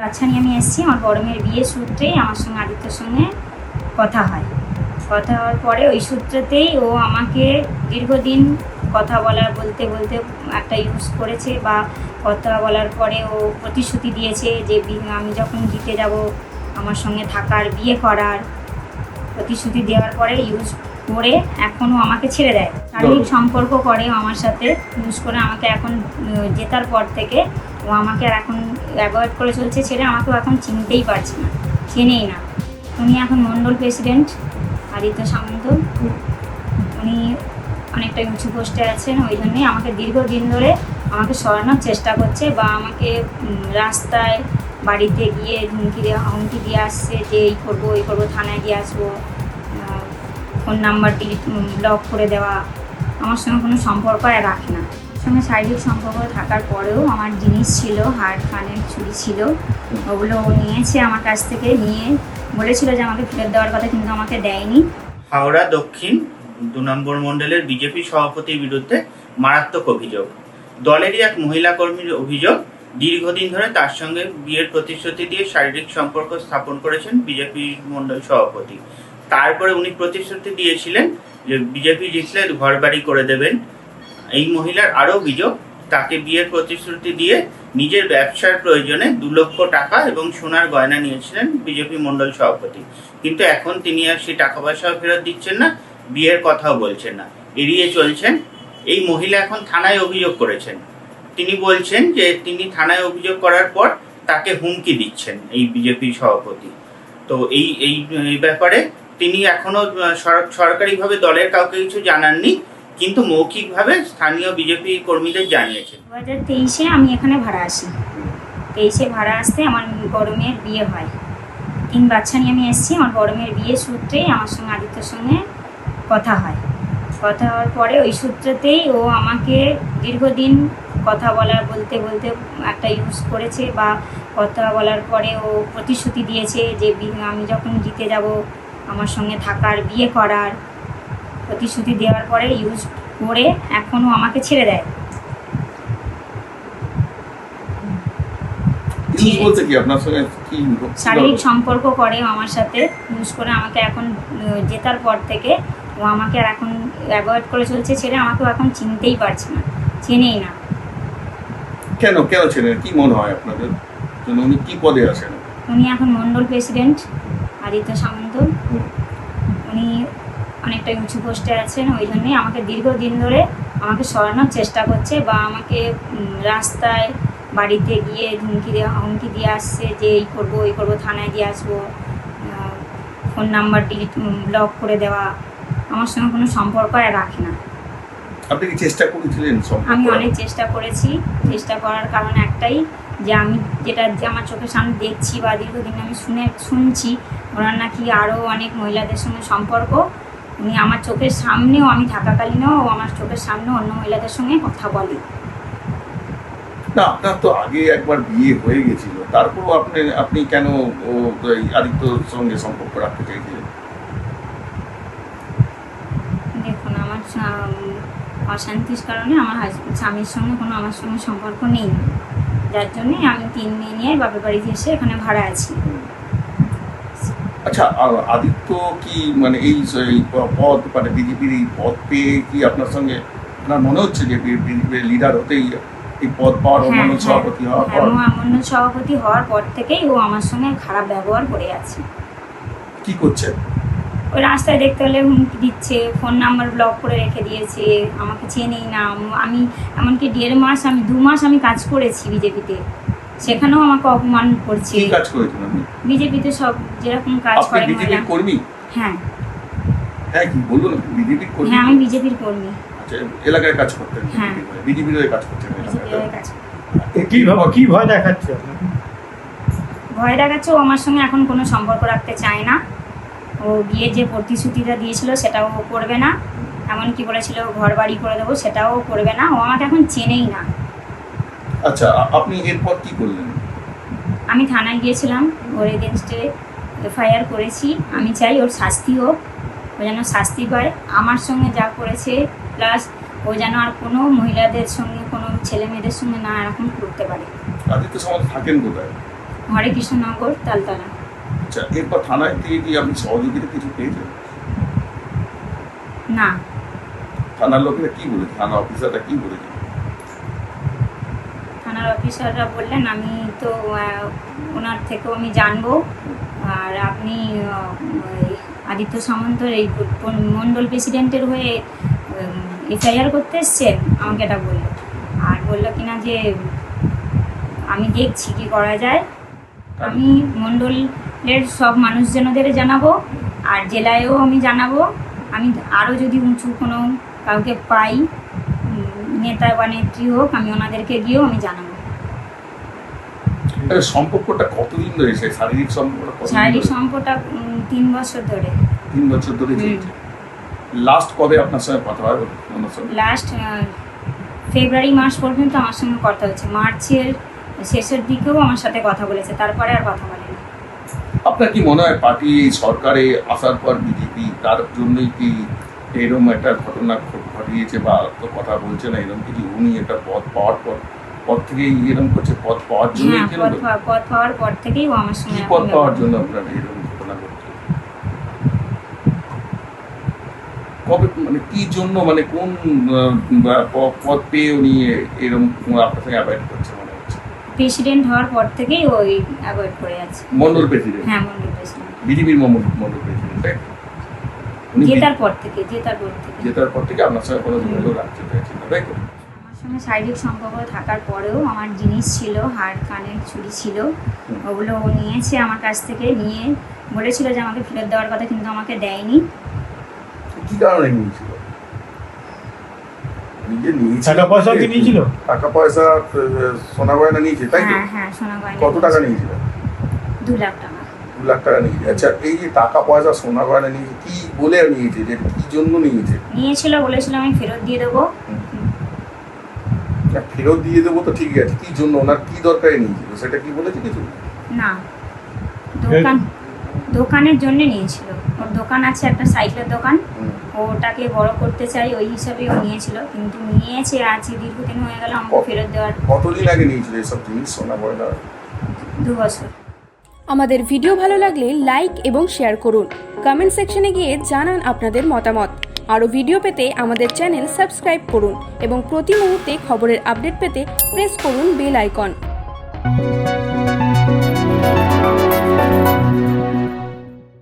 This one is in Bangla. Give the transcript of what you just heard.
বাচ্চা নিয়ে আমি এসেছি। আমার বড় মেয়ের বিয়ে সূত্রেই আমার সঙ্গে আদিত্যর সঙ্গে কথা হয়। কথা হওয়ার পরে ওই সূত্রতেই ও আমাকে দীর্ঘদিন কথা বলতে একটা ইউজ করেছে, বা কথা বলার পরে ও প্রতিশ্রুতি দিয়েছে যে আমি যখন জিতে যাব আমার সঙ্গে থাকার, বিয়ে করার প্রতিশ্রুতি দেওয়ার পরে ইউজ করে এখনও আমাকে ছেড়ে দেয়। শারীরিক সম্পর্ক করে আমার সাথে, ইউজ করে আমাকে এখন জেতার পর থেকে ও আমাকে আর এখন অ্যাভয়েড করে চলছে, ছেড়ে আমাকেও এখন চিনতেই পারছে না, চেনেই না। উনি এখন মণ্ডল প্রেসিডেন্ট আদিত্য সামন্ত, উনি অনেকটা উঁচু পোস্টে আছেন। ওই জন্যই আমাকে দীর্ঘদিন ধরে আমাকে সরানোর চেষ্টা করছে, বা আমাকে রাস্তায় বাড়িতে গিয়ে হুমকি দিয়ে আসছে যে এই করবো ওই করবো, থানায় দিয়ে আসবো, ফোন নাম্বার ব্লক করে দেওয়া। আমার সঙ্গে কোনো সম্পর্ক আর রাখে না। সঙ্গে শারীরিক সম্পর্ক থাকার পরেও আমার জিনিস ছিল, হাড় কানের চুড়ি ছিল, ওগুলো ও নিয়েছে আমার কাছ থেকে, নিয়ে বলেছিল যে আমাকে ফেরত দেওয়ার কথা, কিন্তু আমাকে দেয়নি। হাওড়া দক্ষিণ 2 নম্বর মণ্ডলের বিজেপি সভাপতির বিরুদ্ধে মারাত্মক অভিযোগ। দলেরই এক মহিলা কর্মীর অভিযোগ, দীর্ঘদিন ধরে তার সঙ্গে বিয়ের প্রতিশ্রুতি দিয়ে শারীরিক সম্পর্ক স্থাপন করেছেন বিজেপি মণ্ডল সভাপতি। তারপরে উনি প্রতিশ্রুতি দিয়েছিলেন যে বিজেপি জিতলে ঘর বাড়ি করে দেবেন। এই মহিলার আরও অভিযোগ, তাকে বিয়ের প্রতিশ্রুতি দিয়ে নিজের ব্যবসার প্রয়োজনে 2 লক্ষ টাকা এবং সোনার গয়না নিয়েছিলেন বিজেপি মণ্ডল সভাপতি, কিন্তু এখন তিনি আর সেই টাকা পয়সাও ফেরত দিচ্ছেন না, বিয়ের কথাও বলছেন না, এড়িয়ে চলছেন। এই মহিলা এখন থানায় অভিযোগ করেছেন। তিনি বলছেন যে তিনি থানায় অভিযোগ করার পর তাকে হুমকি দিচ্ছেন এই বিজেপি সভাপতি। তো এই ব্যাপারে তিনি এখনো সরকারিভাবে দলের কাউকে কিছু জানাননি, কিন্তু মৌখিকভাবে স্থানীয় বিজেপি কর্মীদের জানিয়েছেন। 2023-এ আমি এখানে ভাড়া আসি। 23-এ ভাড়া আসতে আমার বড় মেয়ের বিয়ে হয়। 3 বাচ্চা নিয়ে আমি এসেছি। আমার বড় মেয়ের বিয়ে সূত্রেই আমার সঙ্গে আদিত্যর সঙ্গে কথা হয়। কথা হওয়ার পরে ওই সূত্রতেই ও আমাকে দীর্ঘদিন কথা বলতে একটা ইউজ করেছে, বা কথা বলার পরে ও প্রতিশ্রুতি দিয়েছে যে আমি যখন জিতে যাব আমার সঙ্গে থাকার, বিয়ে করার প্রতিশ্রুতি দেওয়ার পরে ইউজ করে এখনও আমাকে ছেড়ে দেয়। শারীরিক সম্পর্ক করে আমার সাথে, ইউজ করে আমাকে এখন জেতার পর থেকে ও আমাকে আর এখন অ্যাভয়েড করে চলছে, ছেড়ে আমাকেও এখন চিনতেই পারছে না, চেনেই না। কেন চেনেন? কি মনে হয় আপনাদের? উনি কি পদে আছেন? উনি এখন মণ্ডল প্রেসিডেন্ট আদিত্য সামন্ত, উনি অনেকটা উঁচু পোস্টে আছেন। ওই জন্যই আমাকে দীর্ঘদিন ধরে আমাকে সরানোর চেষ্টা করছে, বা আমাকে রাস্তায় বাড়িতে গিয়ে হুমকি দিয়ে আসছে যে এই করবো ওই করবো, থানায় দিয়ে আসবো, ফোন নাম্বার ব্লক করে দেওয়া। আমার সঙ্গে কোনো সম্পর্ক আর রাখে না। আপনি কি চেষ্টা করেছিলেন? আমি অনেক চেষ্টা করেছি। চেষ্টা করার কারণ একটাই, যে আমি যেটা আমার চোখের সামনে দেখছি, বা দীর্ঘদিন আমি শুনছি ওনার নাকি আরও অনেক মহিলাদের সঙ্গে সম্পর্ক। উনি আমার চোখের সামনেও, আমি থাকাকালীনও ও আমার চোখের সামনেও অন্য মহিলাদের সঙ্গে কথা বলে। না, আপনার তো আগে একবার বিয়ে হয়ে গেছিল, তারপরও আপনি কেন আদিত্যর সঙ্গে সম্পর্ক রাখতে চাইছিলেন? দেখুন, আমার অশান্তির কারণে আমার স্বামীর সঙ্গে আমার সঙ্গে সম্পর্ক নেই, যার জন্যে আমি 3 মেয়ে নিয়ে বাপের বাড়িতে এসে এখানে ভাড়া আছি। আচ্ছা, আদিত্য কি মানে এই পদ, মানে বিজেপির এই পদ পেয়ে কি আপনার সঙ্গে আপনার মনে হচ্ছে যে বিজেপির লিডার হতেই এই পদ পাওয়ার, মণ্ডল সভাপতি হওয়ার পর? মণ্ডল সভাপতি হওয়ার পর থেকেই ও আমার সঙ্গে খারাপ ব্যবহার করে আছে। কি করছে? ওই রাস্তায় দেখতে হলে হুমকি দিচ্ছে, ফোন নাম্বার ব্লক করে রেখে দিয়েছে, আমাকে চেনেই না। আমি এমনকি 1.5 মাস, আমি 2 মাস আমি কাজ করেছি বিজেপিতে, সেখানেও আমাকে অপমান করছে। কি কাজ করেছেন আপনি? বিজেপিতে সব যেরকম কাজ করে। আপনি বিজেপির কর্মী? হ্যাঁ। হ্যাঁ, কি বলুন, বিজেপির কর্মী? হ্যাঁ, আমি বিজেপির কর্মী। আচ্ছা, এলাকায় কাজ করতেন? হ্যাঁ, বিজেপির হয়ে কাজ করতেন। কি ভয় দেখাচ্ছে? ভয় দেখাচ্ছে, ও আমার সঙ্গে এখন কোনো সম্পর্ক রাখতে চায় না। ও বিয়ে যে প্রতিশ্রুতিটা দিয়েছিল সেটাও ও করবে না, এমনকি বলেছিল ঘর বাড়ি করে দেবো, সেটাও করবে না। ও আমাকে এখন চেনেই না। আচ্ছা, আপনি এরপর কি করলেন? আমি থানায় গিয়েছিলাম, ওর এগেনস্টে FIR করেছি। আমি চাই ওর শাস্তি হোক, ও যেন শাস্তি পায়। আমার সঙ্গে যা করেছে, প্লাস ও যেন আর কোনো মহিলাদের সঙ্গে, কোনো ছেলে মেয়েদের সঙ্গে না এরকম করতে পারে। আদিত্য সমাজ থাকেন কোথায়? হরে কৃষ্ণনগর, তালতলা। আচ্ছা, এরপর থানায় থেকে কি আপনি সহযোগিতা কিছু পেয়েছেন? না, থানার লোকেরা কি বলেছে, থানা অফিসাররা কি বলেছে? থানার অফিসাররা বললেন আমি তো ওনার থেকেও আমি জানবো, আর আপনি ওই আদিত্য সামন্তর এই মন্ডল প্রেসিডেন্টের হয়ে এফআইআর করতে এসছেন, আমাকে এটা বললো। আর বললো কিনা যে আমি দেখছি কি করা যায়, আমি মন্ডলের সব মানুষজনদের জানাবো, আর জেলায়ও আমি জানাবো। আমি আরও যদি উঁচু কোনো কাউকে পাই, নেতা বা নেত্রী হোক, আমি ওনাদেরকে গিয়েও আমি জানাবো। আরে সম্পর্কটা কতদিন ধরে, সেই শারীরিক সম্পর্কটা কতদিন শারীরিক ধরে? সম্পর্কটা 3 বছর ধরে। 3 বছর ধরে চলছে। লাস্ট কবে আপনার সঙ্গে কথা হয় ওনার সঙ্গে? লাস্ট ফেব্রুয়ারি মাস পর্যন্ত আমার সঙ্গে কথা হচ্ছে, মার্চের শেষের দিকেও আমার সাথে কথা বলেছে, তারপরে আর কথা বলেনি। আপনার কি মনে হয় পার্টি এই সরকারে আসার পর বিজেপি তার জন্যই কি এরকম একটা ঘটনা ঘটিয়েছে, বা তো কথা বলছে না এরকম কিছু? উনি একটা পদ পাওয়ার পর থেকেই এরকম করছে, পদ পাওয়ার জন্য হ্যাঁ, পদ পাওয়ার পর থেকেই ও আমার কি সঙ্গে পদ পাওয়ার জন্য আপনার এরকম ঘটনা ঘটছে? কবে, মানে কি জন্য, মানে কোন পদ পেয়ে উনি এরকম আপনার সঙ্গে অ্যাভয়েড করছে মনে হচ্ছে? প্রেসিডেন্ট হওয়ার পর থেকেই ওই অ্যাভয়েড করে আছে। মন্ডল প্রেসিডেন্ট? হ্যাঁ, মন্ডল প্রেসিডেন্ট। বিজেপির মন্ডল প্রেসিডেন্ট, তাই? উনি জেতার পর থেকে জেতার পর থেকে আপনার সঙ্গে কোনো যোগাযোগ রাখতে চাইছেন না, তাই তো? আমার সঙ্গে শারীরিক সম্পর্ক থাকার পরেও আমার জিনিস ছিল, হাড় কানের চুড়ি ছিল, ওগুলো ও নিয়েছে আমার কাছ থেকে, নিয়ে বলেছিল যে আমাকে ফেরত দেওয়ার কথা, কিন্তু আমাকে দেয়নি। কি কারণে নিয়েছিল? নিজে নিয়েছিল, টাকা পয়সাও কি নিয়েছিল? টাকা পয়সা, সোনা গয়না নিয়েছে, তাই তো? হ্যাঁ হ্যাঁ, সোনা গয়না। কত টাকা নিয়েছিল? 2 লাখ টাকা। 2 লাখ টাকা নিয়েছে। আচ্ছা, এই যে টাকা পয়সা সোনা গয়না নিয়েছে, কি বলে নিয়েছে, যে কি জন্য নিয়েছে? নিয়েছিল, বলেছিল আমি ফেরত দিয়ে দেবো। না, ফেরত দিয়ে দেবো তো ঠিক আছে, কি জন্য, ওনার কি দরকারে নিয়েছিল সেটা কি বলেছে কিছু? না, দোকানের জন্য নিয়েছিল। ওর দোকান আছে, একটা সাইকেলের দোকান, ওটাকে বড় করতে চাই, ওই হিসাবে ও নিয়েছিল, কিন্তু নিয়েছে আছে দীর্ঘদিন হয়ে গেল আমাকে ফেরত দেওয়ার। কতদিন আগে নিয়েছিল এসব জিনিস, সোনা গয়না? 2 বছর। আমাদের ভিডিও ভালো লাগলে লাইক এবং শেয়ার করুন। কমেন্ট সেকশনে গিয়ে জানান আপনাদের মতামত। আরও ভিডিও পেতে আমাদের চ্যানেল সাবস্ক্রাইব করুন এবং প্রতি মুহূর্তে খবরের আপডেট পেতে প্রেস করুন বেল আইকন।